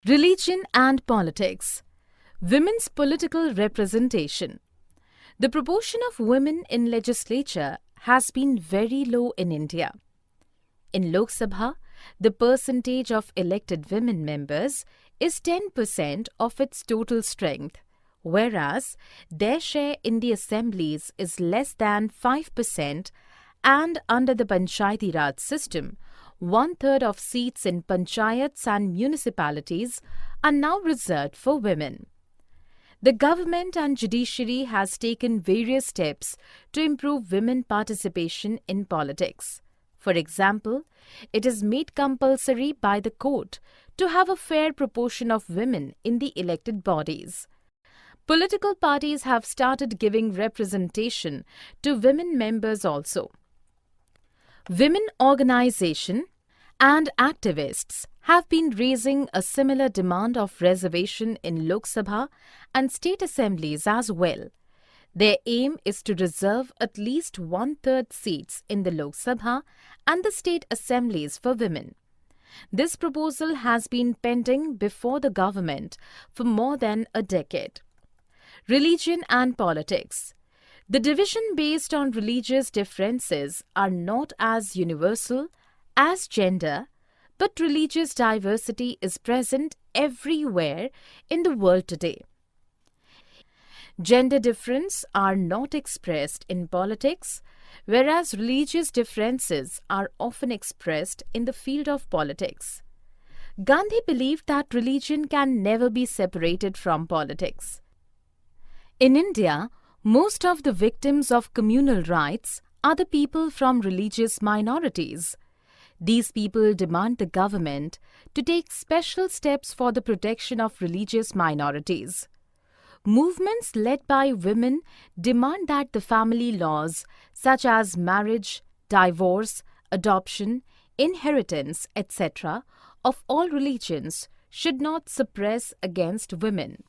Religion and politics. Women's political representation. The proportion of women in legislature has been very low in India. In Lok Sabha, the percentage of elected women members is 10% of its total strength, whereas their share in the assemblies is less than 5%, and under the Panchayati Raj system, one-third of seats in panchayats and municipalities are now reserved for women. The government and judiciary has taken various steps to improve women participation in politics. For example, it is made compulsory by the court to have a fair proportion of women in the elected bodies. Political parties have started giving representation to women members also. Women organization and activists have been raising a similar demand of reservation in Lok Sabha and state assemblies as well. Their aim is to reserve at least one-third seats in the Lok Sabha and the state assemblies for women. This proposal has been pending before the government for more than a decade. Religion and politics. The division based on religious differences are not as universal as gender, but religious diversity is present everywhere in the world today. Gender differences are not expressed in politics, whereas religious differences are often expressed in the field of politics. Gandhi believed that religion can never be separated from politics. In India, most of the victims of communal rights are the people from religious minorities. These people demand the government to take special steps for the protection of religious minorities. Movements led by women demand that the family laws such as marriage, divorce, adoption, inheritance, etc. of all religions should not suppress against women.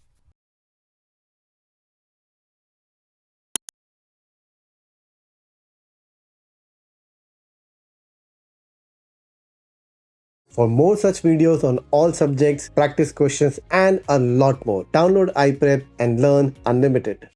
For more such videos on all subjects, practice questions, and a lot more, download iPrep and learn unlimited.